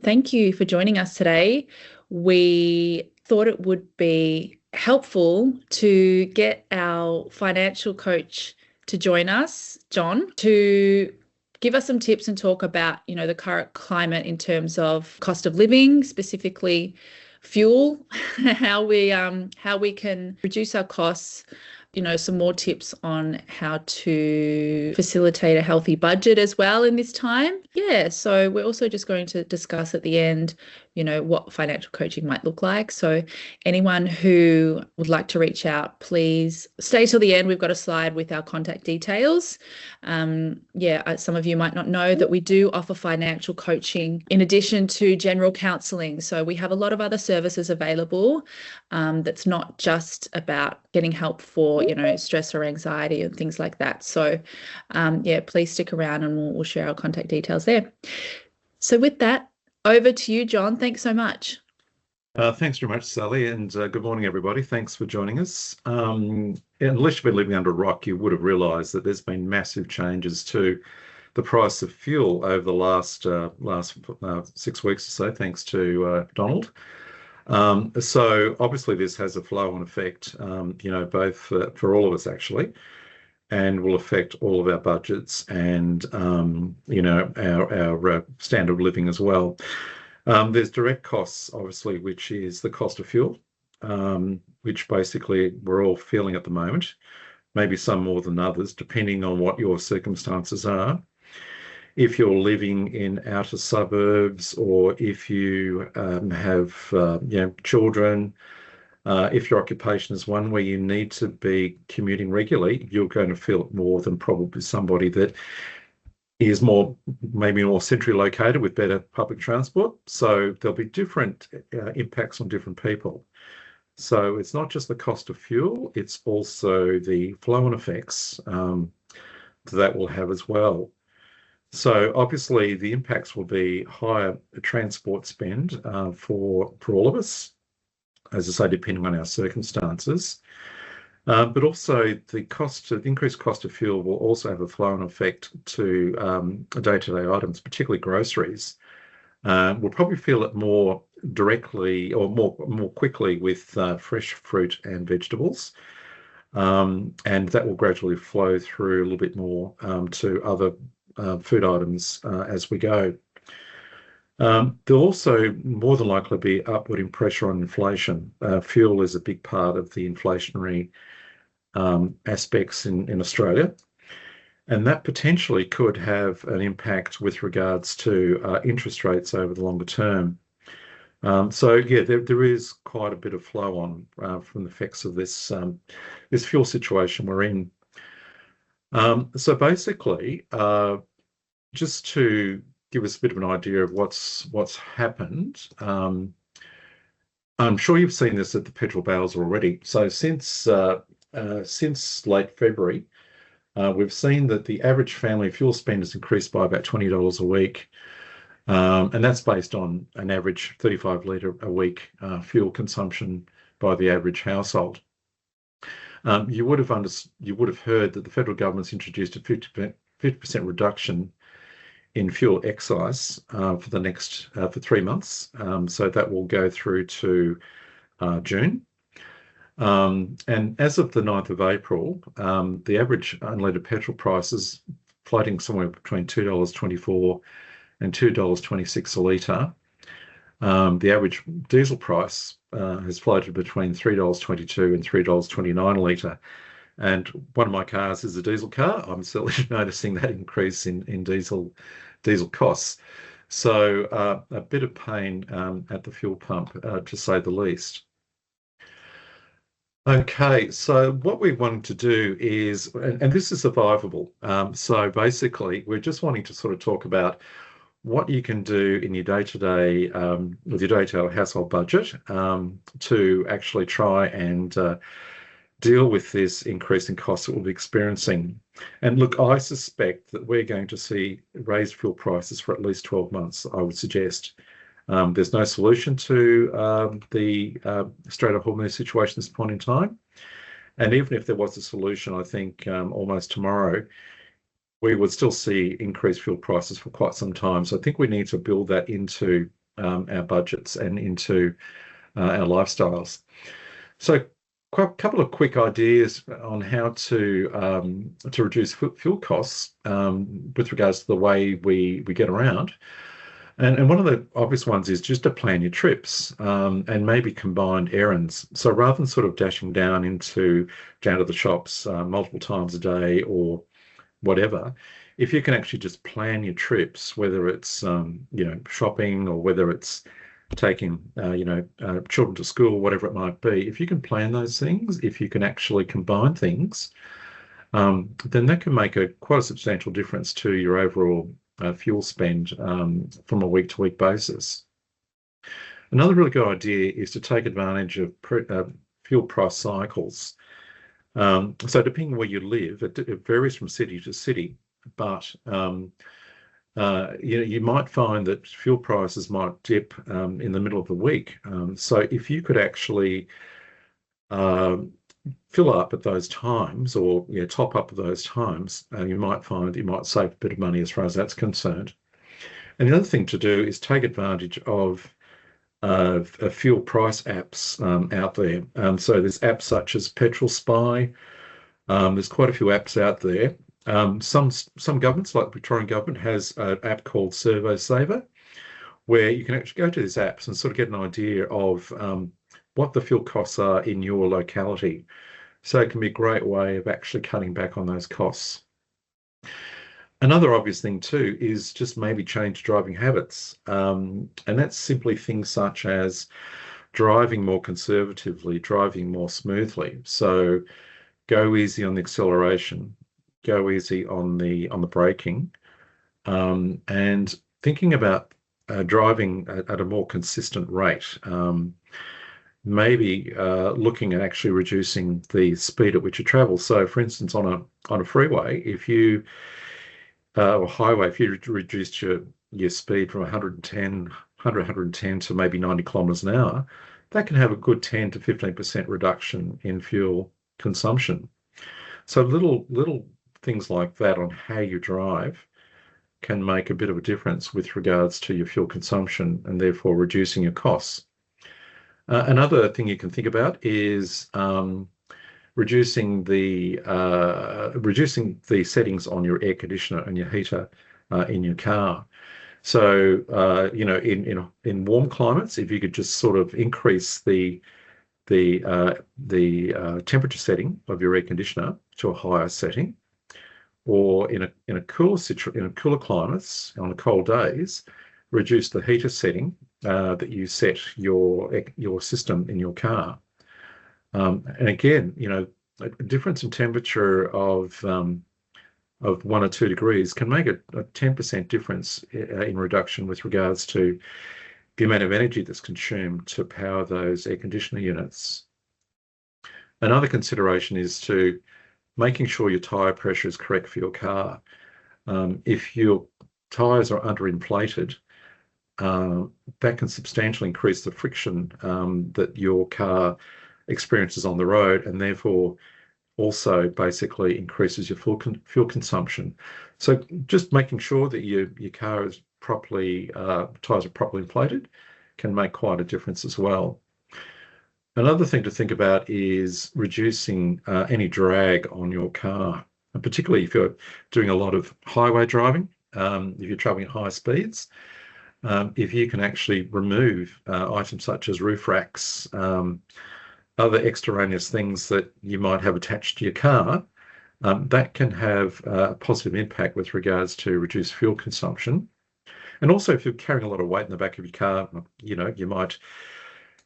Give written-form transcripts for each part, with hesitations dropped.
Thank you for joining us today. We thought it would be helpful to get our financial coach to join us, John, to give us some tips and talk about, the current climate in terms of cost of living, specifically fuel, how we can reduce our costs, some more tips on how to facilitate a healthy budget as well in this time. Yeah, so we're also just going to discuss at the end, what financial coaching might look like. So anyone who would like to reach out, please stay till the end. We've got a slide with our contact details. Some of you might not know that we do offer financial coaching in addition to general counselling. So we have a lot of other services available that's not just about getting help for, stress or anxiety and things like that. So please stick around and we'll share our contact details there. So with that, over to you, John. Thanks so much. Thanks very much, Sally, and good morning, everybody. Thanks for joining us. Unless you've been living under a rock, you would have realised that there's been massive changes to the price of fuel over the last 6 weeks or so, thanks to Donald. So obviously this has a flow-on effect, both for all of us actually, and will affect all of our budgets and, our standard of living as well. There's direct costs, obviously, which is the cost of fuel, which basically we're all feeling at the moment, maybe some more than others, depending on what your circumstances are. If you're living in outer suburbs or if you have children, if your occupation is one where you need to be commuting regularly, you're going to feel it more than probably somebody that is maybe more centrally located with better public transport. So there'll be different impacts on different people. So it's not just the cost of fuel, it's also the flow-on effects that will have as well. So obviously the impacts will be higher transport spend for all of us, as I say, depending on our circumstances. But also the increased cost of fuel will also have a flow-on effect to day-to-day items, particularly groceries. We'll probably feel it more directly or more quickly with fresh fruit and vegetables. And that will gradually flow through a little bit more to other food items as we go. There'll also more than likely be upward pressure on inflation. Fuel is a big part of the inflationary aspects in Australia, and that potentially could have an impact with regards to interest rates over the longer term. There is quite a bit of flow on from the effects of this fuel situation we're in. So basically, just to give us a bit of an idea of what's happened, I'm sure you've seen this at the petrol barrels already. So since late February, we've seen that the average family fuel spend has increased by about $20 a week, and that's based on an average 35 litre a week fuel consumption by the average household. You would have heard that the federal government's introduced a 50% reduction in fuel excise for 3 months. So that will go through to June. And as of the 9th of April, the average unleaded petrol price is floating somewhere between $2.24 and $2.26 a litre. The average diesel price has floated between $3.22 and $3.29 a litre. And one of my cars is a diesel car. I'm certainly noticing that increase in diesel costs. So a bit of pain at the fuel pump, to say the least. Okay, so what we wanted to do is, and this is survivable. So basically, we're just wanting to sort of talk about what you can do in your day-to-day, with your day-to-day household budget, to actually try and deal with this increase in costs that we'll be experiencing. And look, I suspect that we're going to see raised fuel prices for at least 12 months, I would suggest. There's no solution to the Strait of Hormuz situation at this point in time. And even if there was a solution, I think almost tomorrow, we would still see increased fuel prices for quite some time. So I think we need to build that into our budgets and into our lifestyles. So, a couple of quick ideas on how to reduce fuel costs with regards to the way we get around. And one of the obvious ones is just to plan your trips and maybe combined errands. So rather than sort of dashing down to the shops multiple times a day or whatever, if you can actually just plan your trips, whether it's shopping or whether it's taking children to school, whatever it might be, if you can plan those things, if you can actually combine things, then that can make quite a substantial difference to your overall fuel spend from a week-to-week basis. Another really good idea is to take advantage of fuel price cycles. So depending where you live, it varies from city to city, but you might find that fuel prices might dip in the middle of the week. So if you could actually fill up at those times or top up at those times, you might find you might save a bit of money as far as that's concerned. And the other thing to do is take advantage of fuel price apps out there. So there's apps such as Petrol Spy. There's quite a few apps out there. Some governments, like the Victorian government, has an app called Servo Saver, where you can actually go to these apps and sort of get an idea of what the fuel costs are in your locality. So it can be a great way of actually cutting back on those costs. Another obvious thing too is just maybe change driving habits. And that's simply things such as driving more conservatively, driving more smoothly. So go easy on the acceleration, go easy on the braking, and thinking about driving at a more consistent rate. Maybe looking at actually reducing the speed at which you travel. So, for instance, on a freeway, if you or highway, if you reduced your speed from 110 to maybe 90 kilometers an hour, that can have a good 10 to 15% reduction in fuel consumption. So little things like that on how you drive can make a bit of a difference with regards to your fuel consumption and therefore reducing your costs. Another thing you can think about is reducing the settings on your air conditioner and your heater in your car. So in warm climates, if you could just sort of increase the temperature setting of your air conditioner to a higher setting, or in a cooler climates on the cold days, reduce the heater setting that you set your system in your car. And again, a difference in temperature of 1 or 2 degrees can make a 10% difference in reduction with regards to the amount of energy that's consumed to power those air conditioner units. Another consideration is to making sure your tyre pressure is correct for your car. If your tyres are underinflated, that can substantially increase the friction that your car experiences on the road, and therefore also basically increases your fuel consumption. So just making sure that your car is tyres are properly inflated can make quite a difference as well. Another thing to think about is reducing any drag on your car, and particularly if you're doing a lot of highway driving, if you're traveling at high speeds. If you can actually remove items such as roof racks, other extraneous things that you might have attached to your car, that can have a positive impact with regards to reduced fuel consumption. And also, if you're carrying a lot of weight in the back of your car, you might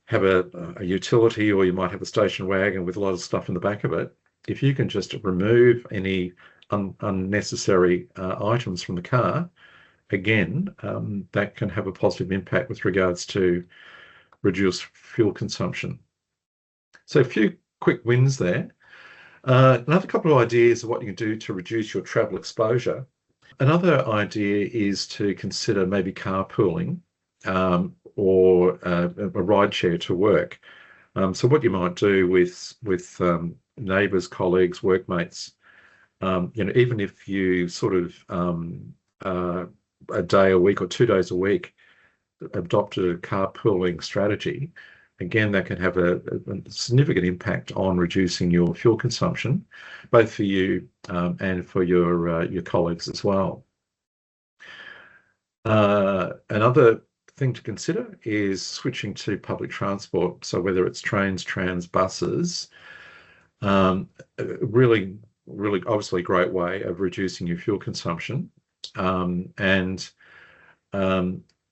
have a utility, or you might have a station wagon with a lot of stuff in the back of it. If you can just remove any unnecessary items from the car, again, that can have a positive impact with regards to reduced fuel consumption. So a few quick wins there. Another couple of ideas of what you can do to reduce your travel exposure. Another idea is to consider maybe carpooling or a ride share to work. So what you might do with neighbours, colleagues, workmates, even if you sort of a day a week or 2 days a week adopted a carpooling strategy, again, that can have a significant impact on reducing your fuel consumption, both for you and for your colleagues as well. Another thing to consider is switching to public transport. So whether it's trains, trams, buses, really, really obviously a great way of reducing your fuel consumption. And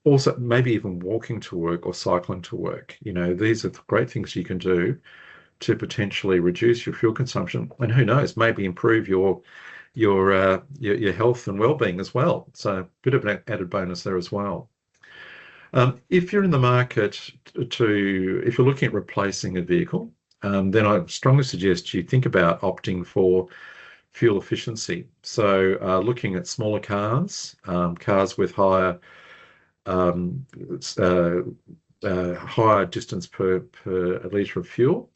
also maybe even walking to work or cycling to work. These are great things you can do to potentially reduce your fuel consumption, and who knows, maybe improve your health and well-being as well. So a bit of an added bonus there as well. If you're in the market if you're looking at replacing a vehicle, then I strongly suggest you think about opting for fuel efficiency. So looking at smaller cars, cars with higher higher distance per litre of fuel.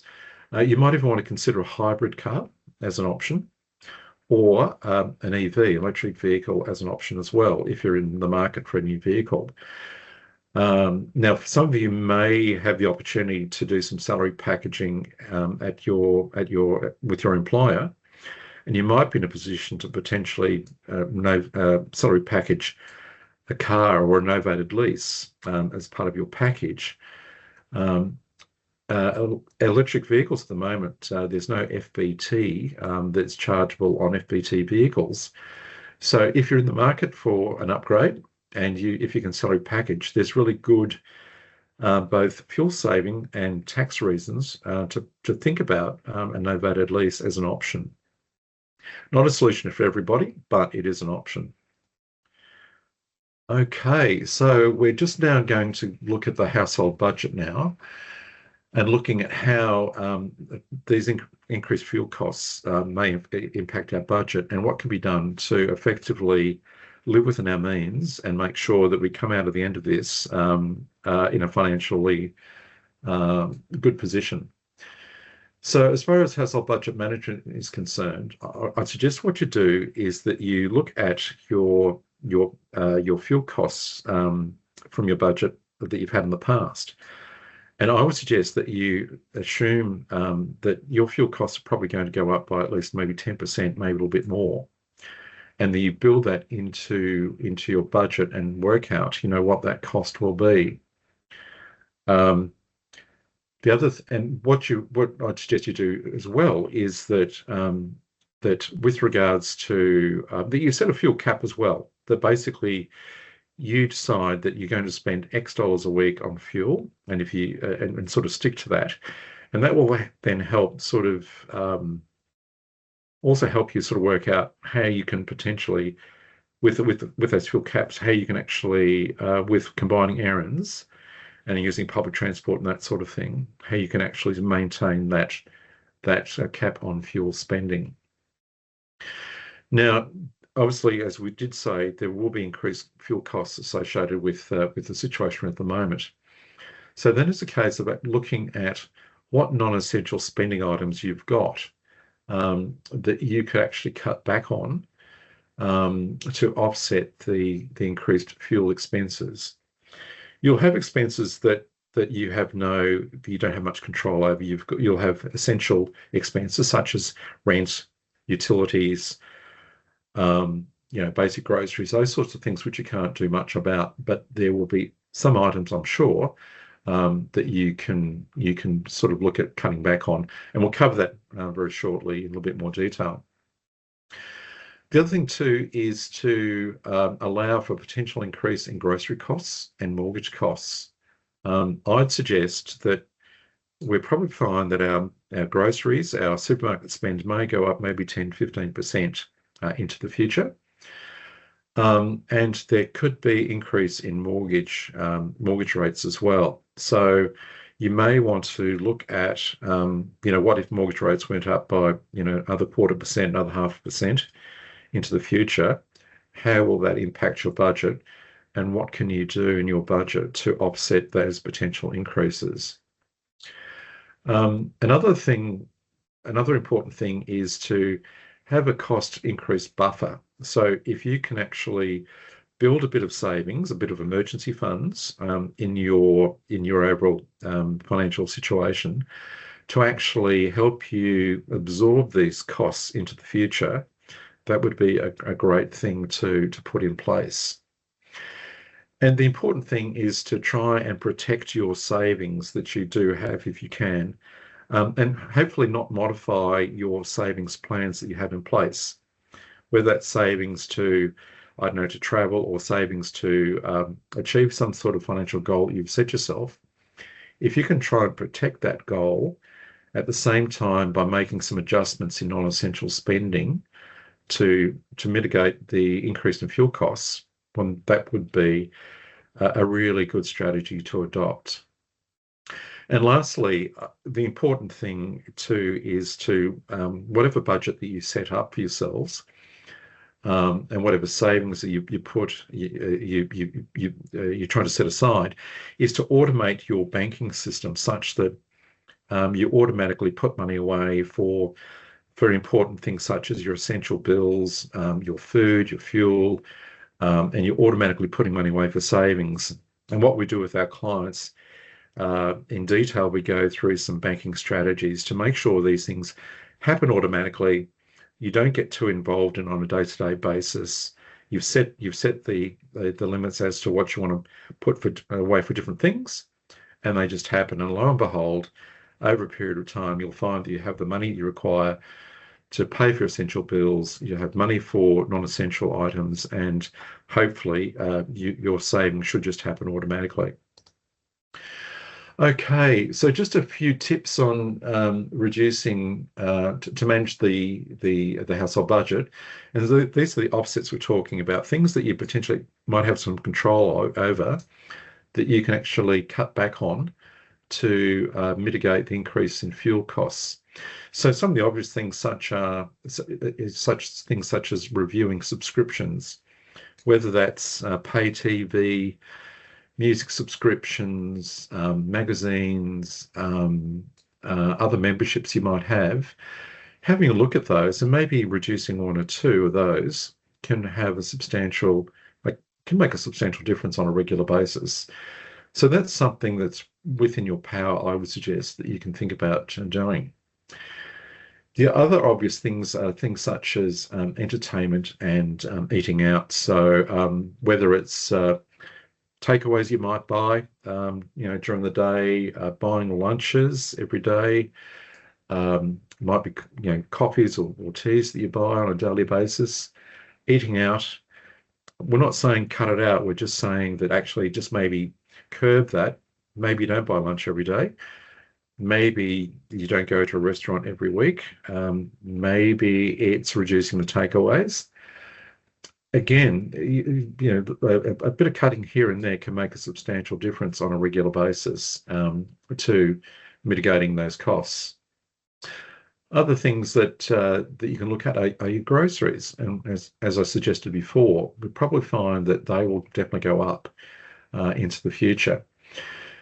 You might even want to consider a hybrid car as an option, or an EV, electric vehicle, as an option as well, if you're in the market for a new vehicle. Now, for some of you may have the opportunity to do some salary packaging with your employer, and you might be in a position to potentially salary package a car or a novated lease as part of your package. Electric vehicles at the moment, there's no FBT that's chargeable on FBT vehicles. So if you're in the market for an upgrade, and if you can salary package, there's really good both fuel saving and tax reasons to think about a novated lease as an option. Not a solution for everybody, but it is an option. Okay, so we're just now going to look at the household budget now, and looking at how these increased fuel costs may impact our budget, and what can be done to effectively live within our means and make sure that we come out of the end of this in a financially good position. So as far as household budget management is concerned, I'd suggest what you do is that you look at your fuel costs from your budget that you've had in the past. And I would suggest that you assume that your fuel costs are probably going to go up by at least maybe 10%, maybe a little bit more. And then you build that into your budget and work out, what that cost will be. What I'd suggest you do as well is that that with regards to that you set a fuel cap as well. That basically you decide that you're going to spend X dollars a week on fuel, and if you and sort of stick to that, and that will then help sort of also help you sort of work out how you can potentially with those fuel caps, how you can actually with combining errands and using public transport and that sort of thing, how you can actually maintain that cap on fuel spending. Now, obviously, as we did say, there will be increased fuel costs associated with the situation at the moment. So then it's a case of looking at what non-essential spending items you've got that you could actually cut back on to offset the increased fuel expenses. You'll have expenses that you don't have much control over. You'll have essential expenses such as rent, utilities, basic groceries, those sorts of things which you can't do much about. But there will be some items, I'm sure, that you can sort of look at cutting back on, and we'll cover that very shortly in a little bit more detail. The other thing too is to allow for a potential increase in grocery costs and mortgage costs. I'd suggest that we're probably fine that our groceries, our supermarket spend may go up maybe 10-15% into the future. And there could be increase in mortgage rates as well. So you may want to look at, what if mortgage rates went up by, another 0.25%, another 0.5% into the future? How will that impact your budget? And what can you do in your budget to offset those potential increases? Another important thing is to have a cost increase buffer. So if you can actually build a bit of savings, a bit of emergency funds in your overall financial situation to actually help you absorb these costs into the future. That would be a great thing to put in place. And the important thing is to try and protect your savings that you do have if you can, and hopefully not modify your savings plans that you have in place, whether that's savings to, I don't know, to travel or savings to achieve some sort of financial goal you've set yourself. If you can try and protect that goal at the same time by making some adjustments in non-essential spending to mitigate the increase in fuel costs, well, that would be a really good strategy to adopt. And lastly, the important thing too is to whatever budget that you set up for yourselves, and whatever savings that you put you're trying to set aside, is to automate your banking system such that you automatically put money away for very important things such as your essential bills, your food, your fuel, and you're automatically putting money away for savings. And what we do with our clients in detail, we go through some banking strategies to make sure these things happen automatically. You don't get too involved in on a day-to-day basis. You've set the limits as to what you want to put away for different things, and they just happen. And lo and behold, over a period of time, you'll find that you have the money you require to pay for essential bills, you have money for non-essential items, and hopefully your savings should just happen automatically. Okay, so just a few tips on reducing to manage the household budget, and these are the offsets we're talking about, things that you potentially might have some control over that you can actually cut back on to mitigate the increase in fuel costs. So some of the obvious things such as reviewing subscriptions, whether that's pay TV, music subscriptions, magazines, other memberships you might have. Having a look at those and maybe reducing one or two of those can have can make a substantial difference on a regular basis. So that's something that's within your power, I would suggest, that you can think about doing. The other obvious things are things such as entertainment and eating out. So whether it's takeaways you might buy, during the day, buying lunches every day, might be, coffees or teas that you buy on a daily basis, eating out. We're not saying cut it out. We're just saying that actually just maybe curb that. Maybe you don't buy lunch every day. Maybe you don't go to a restaurant every week. Maybe it's reducing the takeaways. Again, a bit of cutting here and there can make a substantial difference on a regular basis to mitigating those costs. Other things that you can look at are your groceries, and as I suggested before, we probably find that they will definitely go up into the future.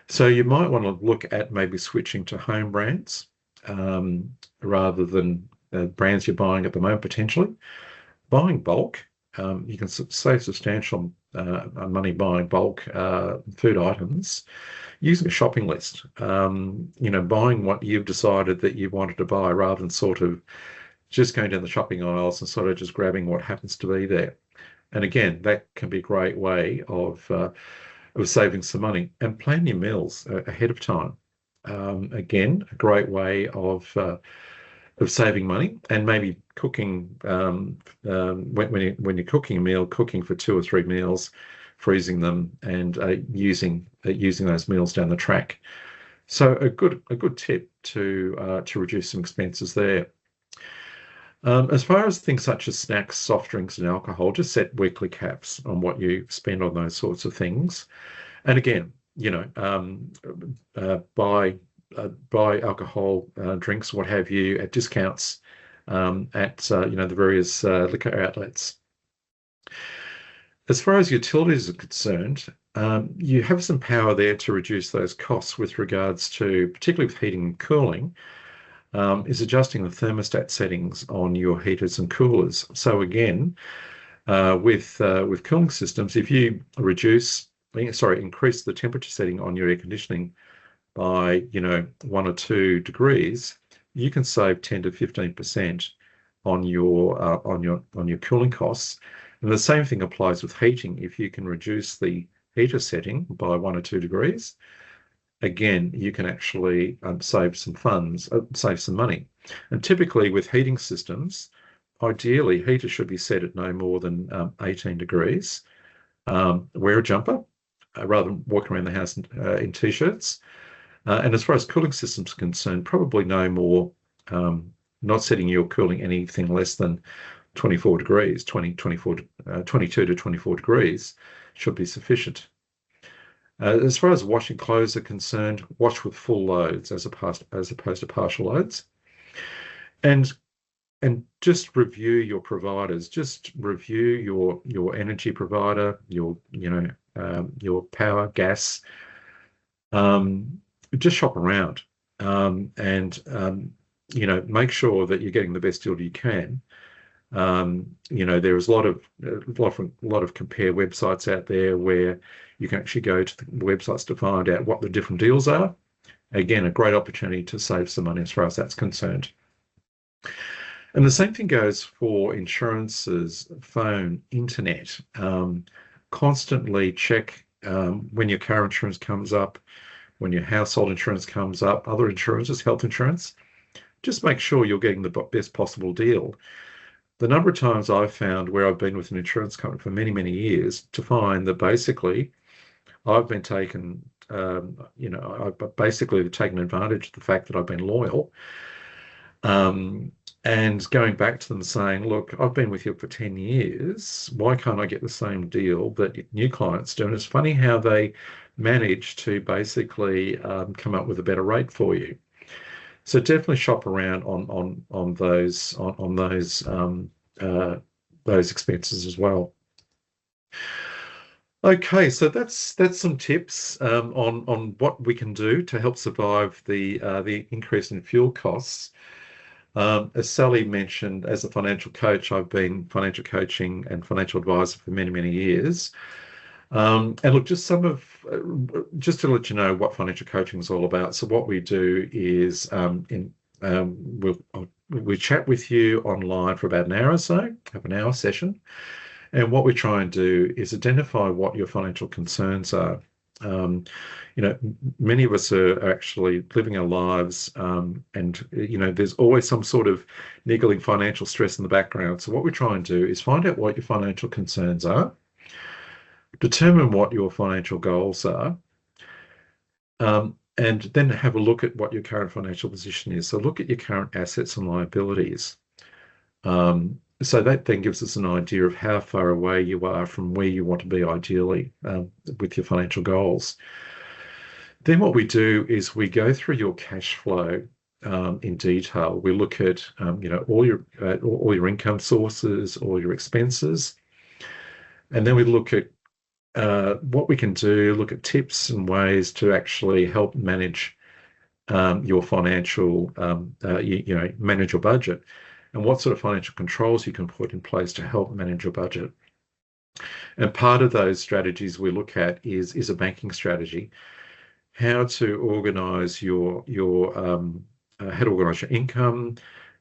So you might want to look at maybe switching to home brands rather than brands you're buying at the moment, potentially. Buying bulk, you can save substantial money buying bulk food items using a shopping list. Buying what you've decided that you wanted to buy rather than sort of just going down the shopping aisles and sort of just grabbing what happens to be there. And again, that can be a great way of saving some money, and plan your meals ahead of time. Again, a great way of saving money, and maybe cooking when you're cooking a meal, cooking for 2 or 3 meals, freezing them, and using those meals down the track. So a good tip to reduce some expenses there. As far as things such as snacks, soft drinks, and alcohol, just set weekly caps on what you spend on those sorts of things. And again, buy alcohol, drinks, what have you, at discounts at the various liquor outlets. As far as utilities are concerned, you have some power there to reduce those costs with regards to, particularly with heating and cooling, is adjusting the thermostat settings on your heaters and coolers. So again, With cooling systems, if you increase the temperature setting on your air conditioning by 1 or 2 degrees, you can save 10 to 15% on your cooling costs. And the same thing applies with heating. If you can reduce the heater setting by 1 or 2 degrees, again, you can actually save some funds, save some money. And typically with heating systems, ideally, heaters should be set at no more than 18 degrees. Wear a jumper rather than walking around the house in t-shirts. And as far as cooling systems are concerned, probably no more, not setting your cooling anything less than 24 degrees, 22 to 24 degrees should be sufficient. As far as washing clothes are concerned, wash with full loads as opposed to partial loads. And just review your providers. Just review your energy provider, your power, gas. Just shop around, and make sure that you're getting the best deal you can. There's a lot of compare websites out there where you can actually go to the websites to find out what the different deals are. Again, a great opportunity to save some money as far as that's concerned. And the same thing goes for insurances, phone, internet. Constantly check when your car insurance comes up, when your household insurance comes up, other insurances, health insurance. Just make sure you're getting the best possible deal. The number of times I've found where I've been with an insurance company for many, many years to find that basically I've been taken, I've basically taken advantage of the fact that I've been loyal. And going back to them saying, look, I've been with you for 10 years. Why can't I get the same deal that new clients do? And it's funny how they manage to basically come up with a better rate for you. So definitely shop around on those expenses as well. Okay, so that's some tips on what we can do to help survive the increase in fuel costs. As Sally mentioned, as a financial coach, I've been financial coaching and financial advisor for many, many years. And look, just to let you know what financial coaching is all about. So what we do is we chat with you online for about an hour or so, have an hour session. And what we try and do is identify what your financial concerns are. Many of us are actually living our lives, and there's always some sort of niggling financial stress in the background. So what we try and do is find out what your financial concerns are, determine what your financial goals are, and then have a look at what your current financial position is. So look at your current assets and liabilities. So that then gives us an idea of how far away you are from where you want to be ideally with your financial goals. Then what we do is we go through your cash flow in detail. We look at all your income sources, all your expenses, and then we look at what we can do. Look at tips and ways to actually help manage your financial, manage your budget, and what sort of financial controls you can put in place to help manage your budget. And part of those strategies we look at is a banking strategy, how to organize your income,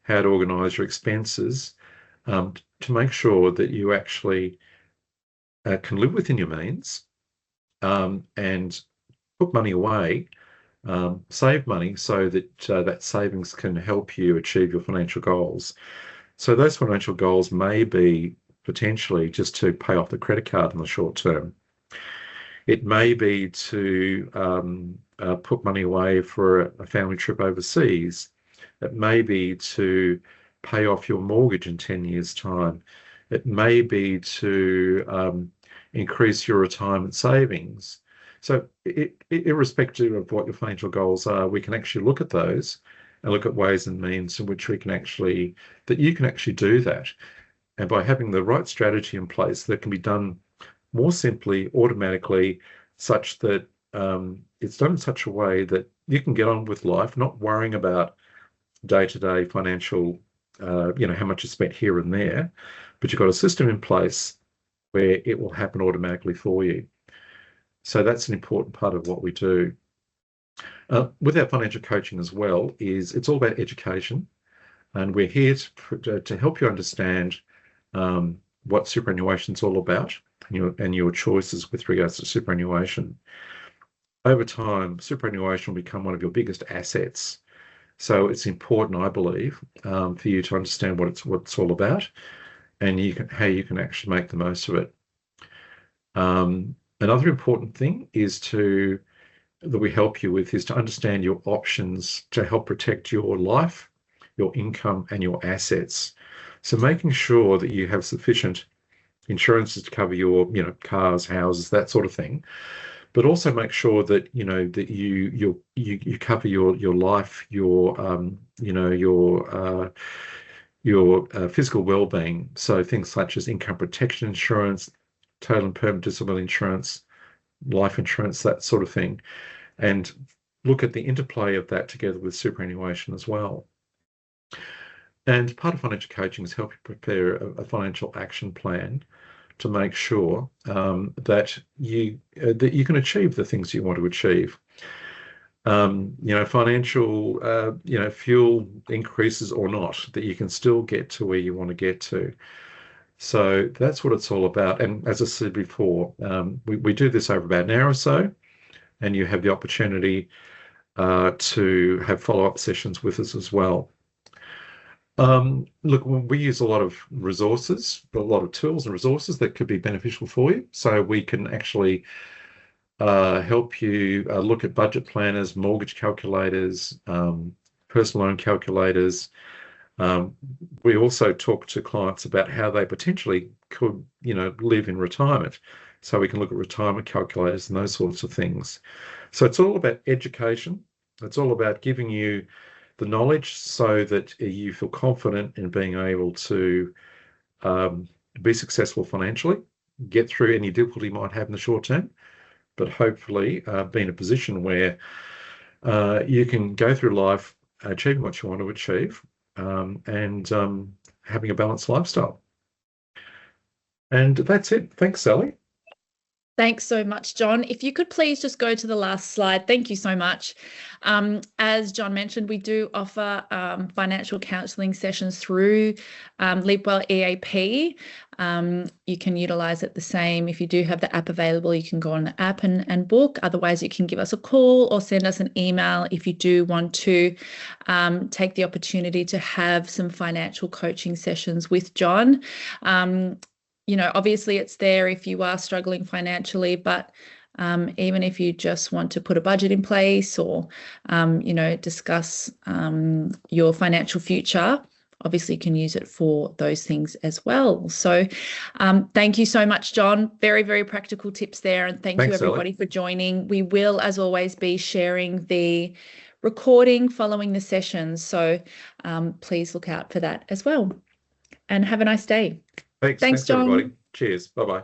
how to organize your expenses, to make sure that you actually can live within your means, and put money away, save money so that that savings can help you achieve your financial goals. So those financial goals may be potentially just to pay off the credit card in the short term. It may be to put money away for a family trip overseas. It may be to pay off your mortgage in 10 years' time. It may be to increase your retirement savings. So irrespective of what your financial goals are, we can actually look at those and look at ways and means in which you can actually do that. And by having the right strategy in place, that can be done more simply, automatically, such that it's done in such a way that you can get on with life, not worrying about day-to-day financial how much is spent here and there, but you've got a system in place where it will happen automatically for you. So that's an important part of what we do. With our financial coaching as well, it's all about education, and we're here to help you understand what superannuation is all about and your choices with regards to superannuation. Over time, superannuation will become one of your biggest assets. So it's important, I believe, for you to understand what it's all about and how you can actually make the most of it. Another important thing that we help you with is to understand your options to help protect your life, your income, and your assets. So making sure that you have sufficient insurances to cover your, cars, houses, that sort of thing, but also make sure that that you cover your life, your physical well-being. So things such as income protection insurance, total and permanent disability insurance, life insurance, that sort of thing, and look at the interplay of that together with superannuation as well. And part of financial coaching is help you prepare a financial action plan to make sure that you can achieve the things you want to achieve. Financial, fuel increases or not, that you can still get to where you want to get to. So that's what it's all about. And as I said before, we do this over about an hour or so, and you have the opportunity to have follow-up sessions with us as well. Look, we use a lot of resources, a lot of tools and resources that could be beneficial for you. So we can actually help you look at budget planners, mortgage calculators, personal loan calculators. We also talk to clients about how they potentially could, live in retirement. So we can look at retirement calculators and those sorts of things. So it's all about education. It's all about giving you the knowledge so that you feel confident in being able to be successful financially, get through any difficulty you might have in the short term, but hopefully be in a position where you can go through life achieving what you want to achieve and having a balanced lifestyle. And that's it. Thanks, Sally. Thanks so much, John. If you could please just go to the last slide. Thank you so much. As John mentioned, we do offer financial counselling sessions through LeapWell EAP. You can utilise it the same. If you do have the app available, you can go on the app and book. Otherwise, you can give us a call or send us an email if you do want to take the opportunity to have some financial coaching sessions with John. Obviously it's there if you are struggling financially, but even if you just want to put a budget in place or, discuss your financial future, obviously you can use it for those things as well. So thank you so much, John. Very, very practical tips there. And thanks you everybody Ellie. For joining. We will, as always, be sharing the recording following the sessions. So please look out for that as well. And have a nice day. Thanks, John. everybody. Cheers. Bye-bye.